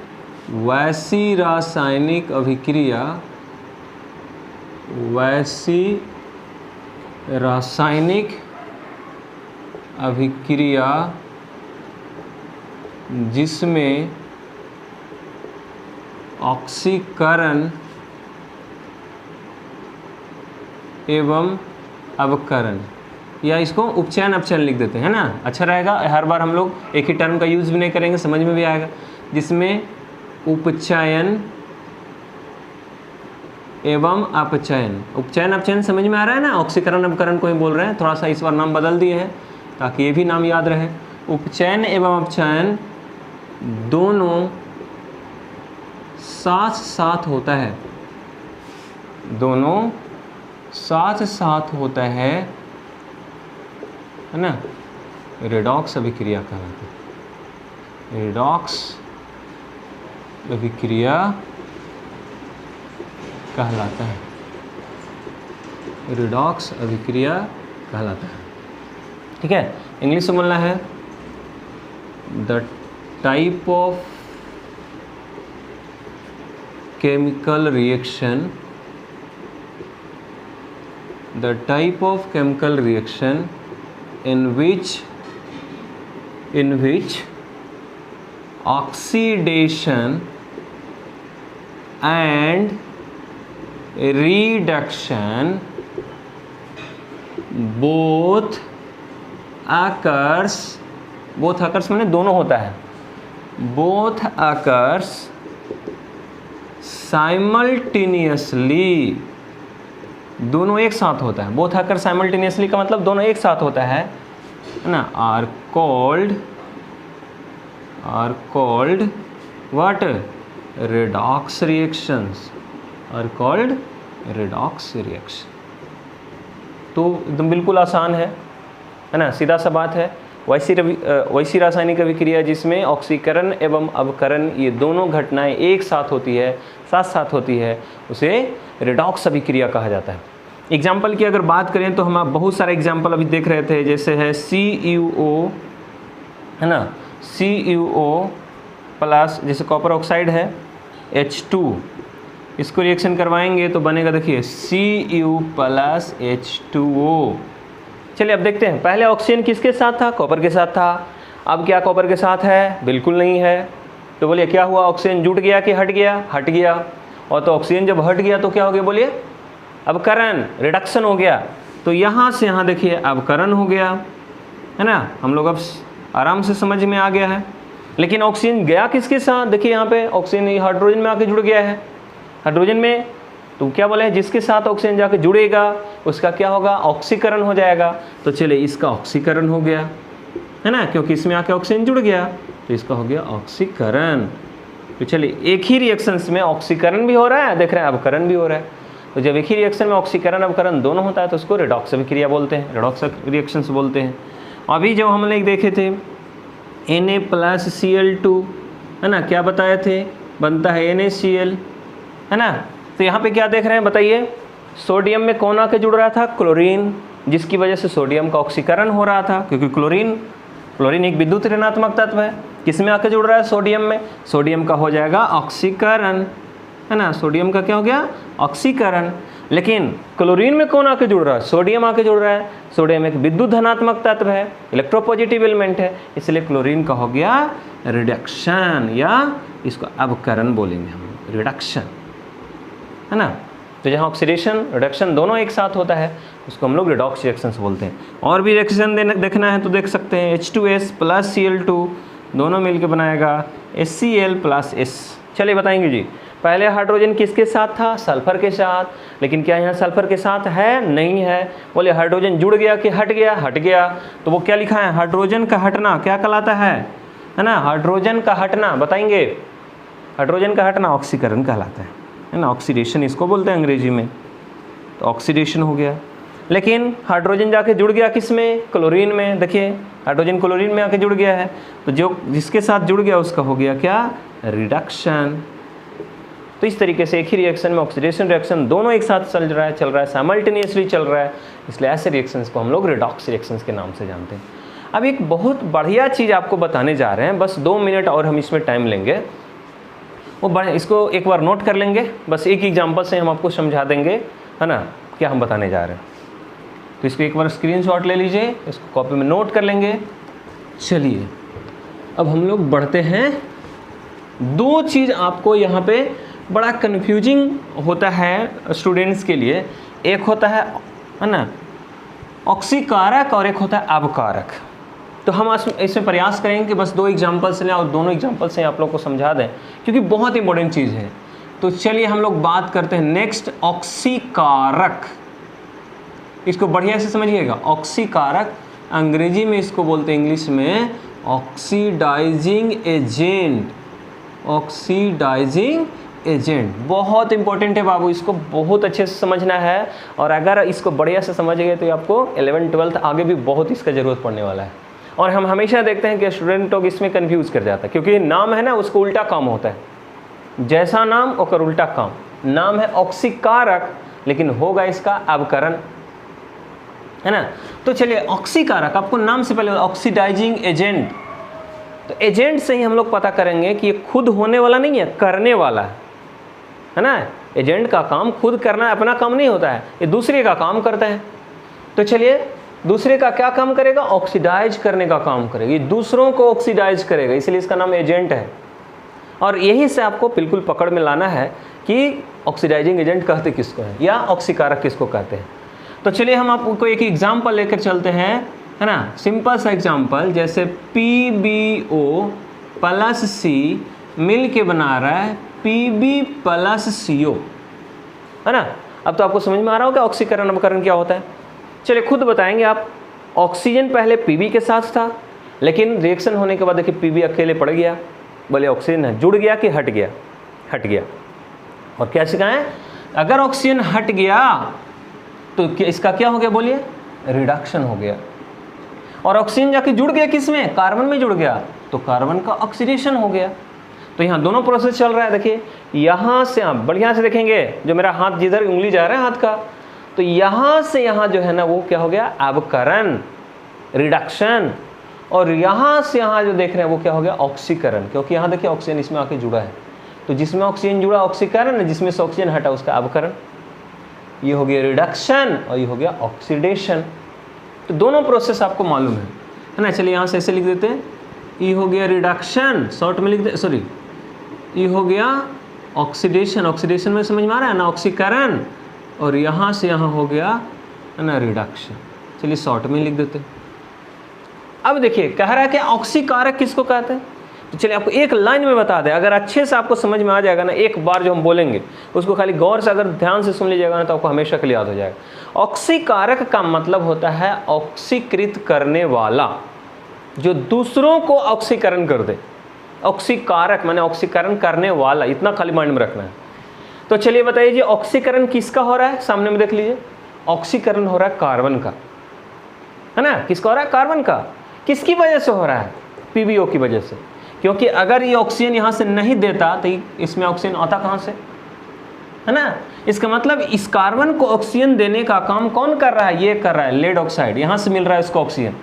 वैसी रासायनिक अभिक्रिया, वैसी रासायनिक अभिक्रिया जिसमें ऑक्सीकरण एवं अवकरण, या इसको उपचयन अपचयन लिख देते हैं ना, अच्छा रहेगा। हर बार हम लोग एक ही टर्म का यूज़ भी नहीं करेंगे, समझ में भी आएगा। जिसमें उपचयन एवं अपचयन, उपचयन अपचयन समझ में आ रहा है ना, ऑक्सीकरण अवकरण को ही बोल रहे हैं, थोड़ा सा इस बार नाम बदल दिए हैं ताकि ये भी नाम याद रहे। उपचयन एवं अपचयन दोनों साथ साथ होता है, दोनों साथ साथ होता है ना, रेडॉक्स अभिक्रिया कहलाती है। रेडॉक्स अभिक्रिया कहलाता है, रेडॉक्स अभिक्रिया कहलाता है। ठीक है, इंग्लिश में बोलना है the type of chemical reaction, the type of chemical reaction in which oxidation and reduction both occurs, both occurs माने दोनों होता है, both occurs साइमल्टेनियसली, दोनों एक साथ होता है। बोथ अकर साइमल्टेनियसली का मतलब दोनों एक साथ होता है ना। Are called what, redox reactions, are called redox reaction. तो एकदम बिल्कुल आसान है ना, सीधा सा बात है। वैसी रासायनिक अभिक्रिया जिसमें ऑक्सीकरण एवं अवकरण ये दोनों घटनाएं एक साथ होती है, साथ साथ होती है, उसे रेडॉक्स अभिक्रिया कहा जाता है। एग्जाम्पल की अगर बात करें तो हम बहुत सारे एग्जाम्पल अभी देख रहे थे, जैसे है CuO है ना, CuO प्लस, जैसे कॉपर ऑक्साइड है H2, इसको रिएक्शन करवाएंगे तो बनेगा देखिए Cu प्लस H2O। चलिए अब देखते हैं, पहले ऑक्सीजन किसके साथ था, कॉपर के साथ था। अब क्या कॉपर के साथ है, बिल्कुल नहीं है। तो बोलिए क्या हुआ, ऑक्सीजन जुट गया कि हट गया, हट गया। और तो ऑक्सीजन जब हट गया तो क्या हो गया, बोलिए अवकरण, रिडक्शन हो गया। तो यहाँ से यहाँ देखिए अवकरण हो गया है ना, हम लोग अब आराम से समझ में आ गया है। लेकिन ऑक्सीजन गया किसके साथ, देखिए यहाँ पे ऑक्सीजन हाइड्रोजन में आके जुड़ गया है, हाइड्रोजन में। तो क्या बोले, जिसके साथ ऑक्सीजन जाके जुड़ेगा उसका क्या होगा, ऑक्सीकरण हो जाएगा। तो चलिए इसका ऑक्सीकरण हो गया है ना, क्योंकि इसमें आके ऑक्सीजन जुड़ गया, तो इसका हो गया ऑक्सीकरण। तो चलिए एक ही रिएक्शंस में ऑक्सीकरण भी हो रहा है, देख रहे हैं अवकरण भी हो रहा है। तो जब एक ही रिएक्शन में ऑक्सीकरण अवकरण दोनों होता है तो उसको रेडॉक्स अभिक्रिया बोलते हैं, रेडॉक्स रिएक्शंस बोलते हैं। अभी जब हम लोग देखे थे Na+Cl2 है ना, क्या बताए थे, बनता है NaCl है ना। तो यहाँ पे क्या देख रहे हैं बताइए, सोडियम में कौन आके जुड़ रहा था, क्लोरीन, जिसकी वजह से सोडियम का ऑक्सीकरण हो रहा था, क्योंकि क्लोरीन एक विद्युत ऋणात्मक तत्व है। किस में आके जुड़ रहा है, सोडियम में, सोडियम का हो जाएगा ऑक्सीकरण है ना, सोडियम का क्या हो गया, ऑक्सीकरण। लेकिन क्लोरीन में कौन आके जुड़ रहा है, सोडियम आके जुड़ रहा है। सोडियम एक विद्युत धनात्मक तत्व है, इलेक्ट्रोपॉजिटिव एलिमेंट है, इसलिए क्लोरीन का हो गया रिडक्शन, या इसको अवकरण बोलेंगे हम, रिडक्शन है ना। तो जहाँ ऑक्सीडेशन रिडक्शन दोनों एक साथ होता है उसको हम लोग रिडॉक्स रिएक्शंस बोलते हैं। और भी रिएक्शन देखना है तो देख सकते हैं, H2S प्लस Cl2 दोनों मिलकर बनाएगा HCl प्लस S। चलिए बताएंगे जी, पहले हाइड्रोजन किसके साथ था, सल्फर के साथ। लेकिन क्या यहाँ सल्फर के साथ है, नहीं है। बोले हाइड्रोजन जुड़ गया कि हट गया, हट गया। तो वो क्या लिखा है, हाइड्रोजन का हटना क्या कहलाता है ना, हाइड्रोजन का हटना बताएंगे, हाइड्रोजन का हटना ऑक्सीकरण कहलाता है ना, ऑक्सीडेशन इसको बोलते हैं अंग्रेजी में। तो ऑक्सीडेशन हो गया। लेकिन हाइड्रोजन जाके जुड़ गया किस में, क्लोरीन में। देखिए हाइड्रोजन क्लोरीन में आके जुड़ गया है, तो जो जिसके साथ जुड़ गया उसका हो गया क्या, रिडक्शन। तो इस तरीके से एक ही रिएक्शन में ऑक्सीडेशन रिएक्शन दोनों एक साथ चल रहा है साइमल्टेनियसली चल रहा है, इसलिए ऐसे रिएक्शंस को हम लोग रिडॉक्स रिएक्शंस के नाम से जानते हैं। अब एक बहुत बढ़िया चीज़ आपको बताने जा रहे हैं, बस 2 मिनट और हम इसमें टाइम लेंगे। वो इसको एक बार नोट कर लेंगे, बस एक एग्जाम्पल से हम आपको समझा देंगे है ना क्या हम बताने जा रहे हैं। तो इसको एक बार स्क्रीनशॉट ले लीजिए, इसको कॉपी में नोट कर लेंगे। चलिए अब हम लोग बढ़ते हैं। दो चीज़ आपको यहाँ पे बड़ा कन्फ्यूजिंग होता है स्टूडेंट्स के लिए, एक होता है ना ऑक्सीकारक और एक होता है अवकारक। तो हम इसमें प्रयास करेंगे कि बस दो एग्जाम्पल्स लें और दोनों एग्जाम्पल से आप लोग को समझा दें, क्योंकि बहुत इंपॉर्टेंट चीज़ है। तो चलिए हम लोग बात करते हैं नेक्स्ट, ऑक्सीकारक। इसको बढ़िया से समझिएगा। ऑक्सीकारक अंग्रेजी में इसको बोलते हैं, इंग्लिश में ऑक्सीडाइजिंग एजेंट। ऑक्सीडाइजिंग एजेंट बहुत इंपॉर्टेंट है बाबू, इसको बहुत अच्छे से समझना है। और अगर इसको बढ़िया से समझ गए तो आपको 11th 12th आगे भी बहुत इसका ज़रूरत पड़ने वाला है। और हम हमेशा देखते हैं कि स्टूडेंट लोग इसमें कंफ्यूज कर जाता है, क्योंकि नाम है ना उसको उल्टा काम होता है, जैसा नाम और उल्टा काम। नाम है ऑक्सीकारक लेकिन होगा इसका अवकरण, है ना। तो चलिए ऑक्सीकारक, आपको नाम से पहले ऑक्सीडाइजिंग एजेंट। तो एजेंट से ही हम लोग पता करेंगे कि ये खुद होने वाला नहीं है, करने वाला है ना। एजेंट का काम खुद करना, अपना काम नहीं होता है, ये दूसरे का काम करता है। तो चलिए दूसरे का क्या काम करेगा? ऑक्सीडाइज करने का काम करेगा, ये दूसरों को ऑक्सीडाइज करेगा, इसलिए इसका नाम एजेंट है। और यही से आपको बिल्कुल पकड़ में लाना है कि ऑक्सीडाइजिंग एजेंट कहते किसको हैं या ऑक्सीकारक किसको कहते हैं। तो चलिए हम आपको एक एग्जाम्पल लेकर चलते हैं, है ना। सिंपल सा एग्जाम्पल, जैसे PbO + C मिल के बना रहा है Pb + CO, है ना। अब तो आपको समझ में आ रहा होगा ऑक्सीकरण अवकरण क्या होता है। चलिए खुद बताएंगे आप। ऑक्सीजन पहले Pb के साथ था, लेकिन रिएक्शन होने के बाद देखिए Pb अकेले पड़ गया। बोले ऑक्सीजन है, जुड़ गया कि हट गया? हट गया। और क्या सिखाएं? अगर ऑक्सीजन हट गया तो इसका क्या हो गया? बोलिए रिडक्शन हो गया। और ऑक्सीजन जाके जुड़ गया किस में? कार्बन में जुड़ गया, तो कार्बन का ऑक्सीडेशन हो गया। तो यहाँ दोनों प्रोसेस चल रहा है। देखिए यहाँ से आप बढ़िया से देखेंगे, जो मेरा हाथ जिधर उंगली जा रहा है हाथ का, तो यहाँ से यहाँ जो है ना वो क्या हो गया? अवकरण, रिडक्शन। और यहाँ से यहाँ जो देख रहे हैं वो क्या हो गया? ऑक्सीकरण, क्योंकि यहाँ देखिए ऑक्सीजन इसमें आके जुड़ा है। तो जिसमें ऑक्सीजन जुड़ा ऑक्सीकरण है, जिसमें से ऑक्सीजन हटा उसका अवकरण। ये हो गया रिडक्शन और ये हो गया ऑक्सीडेशन। तो दोनों प्रोसेस आपको मालूम है ना। चलिए यहाँ से ऐसे लिख देते हैं, ये हो गया रिडक्शन, शॉर्ट में लिख दे, सॉरी ये हो गया ऑक्सीडेशन। ऑक्सीडेशन में समझ में आ रहा है ना, ऑक्सीकरण। और यहाँ से यहाँ हो गया है ना रिडक्शन। चलिए शॉर्ट में लिख देते हैं। अब देखिए कह रहा है कि ऑक्सीकारक किसको कहते हैं। तो चलिए आपको एक लाइन में बता दें, अगर अच्छे से आपको समझ में आ जाएगा ना, एक बार जो हम बोलेंगे उसको खाली गौर से अगर ध्यान से सुन लीजिएगा ना, तो आपको हमेशा के लिए याद हो जाएगा। ऑक्सीकारक का मतलब होता है ऑक्सीकृत करने वाला, जो दूसरों को ऑक्सीकरण कर दे। ऑक्सीकारक माने ऑक्सीकरण करने वाला, इतना खाली माइंड में रखना है। तो चलिए बताइए जी, ऑक्सीकरण किसका हो रहा है? सामने में देख लीजिए, ऑक्सीकरण हो रहा है कार्बन का, है ना। किसका हो रहा है? कार्बन का। किसकी वजह से हो रहा है? PbO की वजह से। क्योंकि अगर ये ऑक्सीजन यहाँ से नहीं देता तो इसमें ऑक्सीजन आता कहाँ से? है ना। इसका मतलब इस कार्बन को ऑक्सीजन देने का काम कौन कर रहा है? ये कर रहा है लेड ऑक्साइड, यहाँ से मिल रहा है इसको ऑक्सीजन।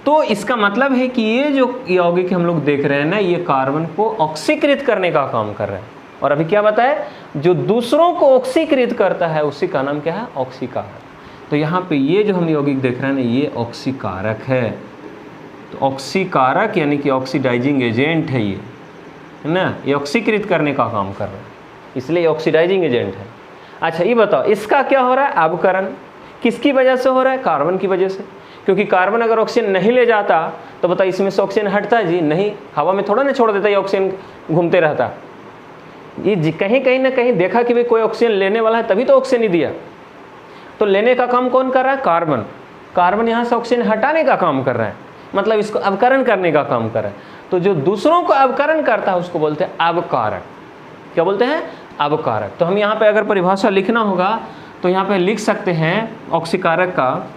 तो इसका मतलब है कि ये जो यौगिक हम लोग देख रहे हैं ना, ये कार्बन को ऑक्सीकृत करने का काम कर रहा है। और अभी क्या बताया? जो दूसरों को ऑक्सीकृत करता है उसी का नाम क्या है? ऑक्सीकारक। तो यहाँ पे ये जो हम यौगिक देख रहे हैं ना, ये ऑक्सीकारक है। तो ऑक्सीकारक यानी कि ऑक्सीडाइजिंग एजेंट है ये, है ना। ये ऑक्सीकृत करने का काम कर रहा है, इसलिए ऑक्सीडाइजिंग एजेंट है। अच्छा ये बताओ, इसका क्या हो रहा है? अवकरण। किसकी वजह से हो रहा है? कार्बन की वजह से। क्योंकि कार्बन अगर ऑक्सीजन नहीं ले जाता तो बताइए इसमें से ऑक्सीजन हटता है जी? नहीं, हवा में थोड़ा ना छोड़ देता, ये ऑक्सीजन घूमते रहता। ये कहीं ना कहीं देखा कि भाई कोई ऑक्सीजन लेने वाला है, तभी तो ऑक्सीजन ही दिया। तो लेने का काम कौन कर रहा है? कार्बन। कार्बन यहाँ से ऑक्सीजन हटाने का काम कर रहा है, मतलब इसको अवकरण करने का काम कर रहा है। तो जो दूसरों को अवकरण करता है उसको बोलते हैं अवकारक। क्या बोलते हैं? अवकारक। तो हम यहाँ पे अगर परिभाषा लिखना होगा तो यहाँ पे लिख सकते हैं ऑक्सीकारक का,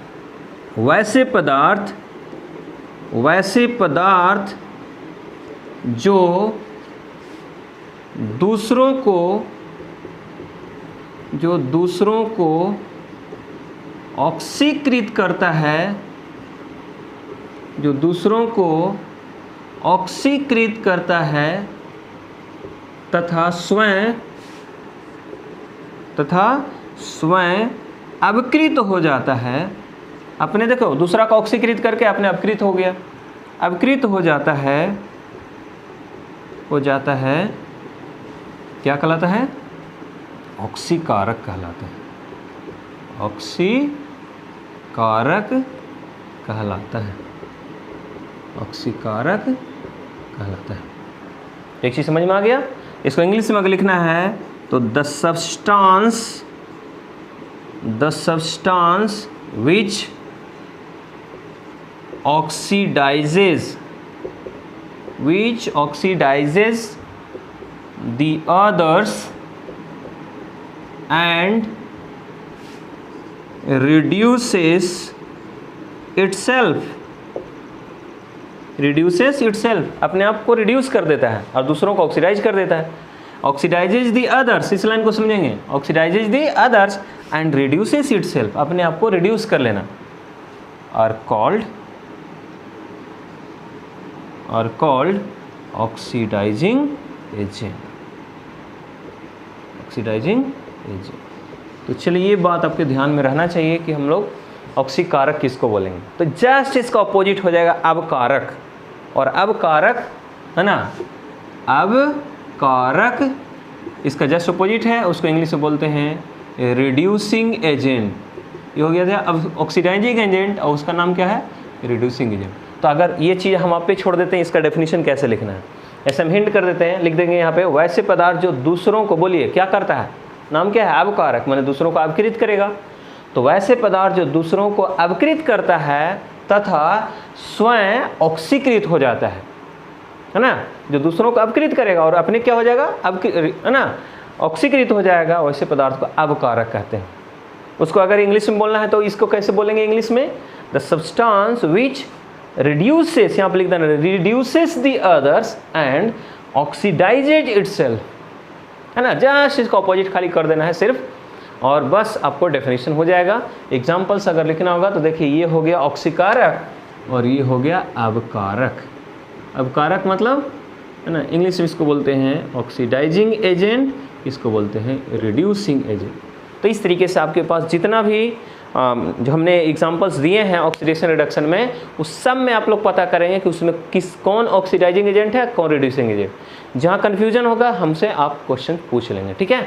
वैसे पदार्थ जो दूसरों को ऑक्सीकृत करता है, जो दूसरों को ऑक्सीकृत करता है तथा स्वयं अवकृत हो जाता है, अपने देखो दूसरा का ऑक्सीकृत करके अपने अपकृत हो गया, अवकृत हो जाता है क्या कहलाता है? ऑक्सीकारक कहलाता है, ऑक्सीकारक कहलाता है, ऑक्सीकारक कहलाता है। एक चीज समझ में आ गया? इसको इंग्लिश में अगर लिखना है तो the substance which oxidizes the others and reduces itself, अपने आप को रिड्यूस कर देता है और दूसरों को ऑक्सीडाइज कर देता है। ऑक्सीडाइजेज द अदर्स, इस लाइन को समझेंगे, oxidises the others and reduces itself, अपने आप को रिड्यूस कर लेना, आर कॉल्ड ऑक्सीडाइजिंग एजेंट। तो चलिए ये बात आपके ध्यान में रहना चाहिए कि हम लोग ऑक्सीकारक किसको बोलेंगे। तो जस्ट इसका अपोजिट हो जाएगा अवकारक, और अवकारक है ना, अवकारक इसका जस्ट अपोजिट है, उसको इंग्लिश में बोलते हैं रिड्यूसिंग एजेंट। ये हो गया था अब ऑक्सीडाइजिंग एजेंट, और उसका नाम क्या है? Reducing agent. तो अगर ये चीज़ हम आप पे छोड़ देते हैं, इसका डेफिनेशन कैसे लिखना है, ऐसे हम हिंट कर देते हैं, लिख देंगे यहाँ पे, वैसे पदार्थ जो दूसरों को, बोलिए क्या करता है, नाम क्या है? अवकारक, माने दूसरों को अवकृत करेगा। तो वैसे पदार्थ जो दूसरों को अवकृत करता है तथा स्वयं ऑक्सीकृत हो जाता है ना, जो दूसरों को अवकृत करेगा और अपने क्या हो जाएगा? है ना, ऑक्सीकृत हो जाएगा, वैसे पदार्थ को अवकारक कहते हैं। उसको अगर इंग्लिश में बोलना है तो इसको कैसे बोलेंगे इंग्लिश में? द सब्सटेंस विच रिड्यूसेस, यहाँ पर लिख देना, reduces the others and oxidises itself, है ना। जस्ट इसका ऑपोजिट खाली कर देना है सिर्फ, और बस आपको डेफिनेशन हो जाएगा। एग्जाम्पल्स अगर लिखना होगा तो देखिए, ये हो गया ऑक्सीकारक और ये हो गया अवकारक। अवकारक मतलब है ना, इंग्लिश में इसको बोलते हैं ऑक्सीडाइजिंग एजेंट, इसको बोलते हैं रिड्यूसिंग एजेंट। तो इस तरीके से आपके पास जितना भी जो हमने एग्जांपल्स दिए हैं ऑक्सीडेशन रिडक्शन में, उस सब में आप लोग पता करेंगे कि उसमें कौन ऑक्सीडाइजिंग एजेंट है, कौन रिड्यूसिंग एजेंट। जहाँ कन्फ्यूजन होगा हमसे आप क्वेश्चन पूछ लेंगे, ठीक है।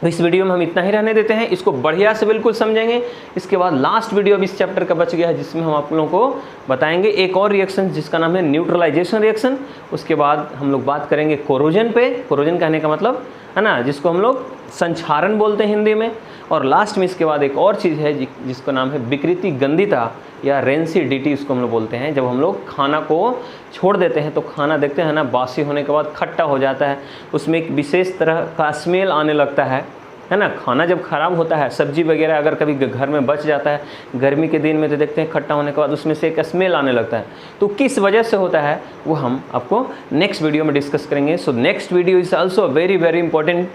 तो इस वीडियो में हम इतना ही रहने देते हैं, इसको बढ़िया से बिल्कुल समझेंगे। इसके बाद लास्ट वीडियो अब इस चैप्टर का बच गया है, जिसमें हम आप लोगों को बताएंगे एक और रिएक्शन जिसका नाम है न्यूट्रलाइजेशन रिएक्शन। उसके बाद हम लोग बात करेंगे कोरोजन पे, कोरोजन कहने का मतलब है ना, जिसको हम लोग संक्षारण बोलते हैं हिंदी में। और लास्ट में इसके बाद एक और चीज़ है जिसका नाम है विकृति गंधिता या रेंसिडिटी, इसको हम लोग बोलते हैं। जब हम लोग खाना को छोड़ देते हैं तो खाना देखते हैं ना, बासी होने के बाद खट्टा हो जाता है, उसमें एक विशेष तरह का स्मेल आने लगता है ना। खाना जब खराब होता है, सब्जी वगैरह अगर कभी घर में बच जाता है गर्मी के दिन में, तो देखते हैं खट्टा होने के बाद उसमें से एक स्मेल आने लगता है। तो किस वजह से होता है वो हम आपको नेक्स्ट वीडियो में डिस्कस करेंगे। So next video is also very very important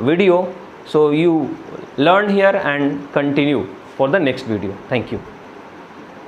video, so you learn here and continue for the next video. Thank you.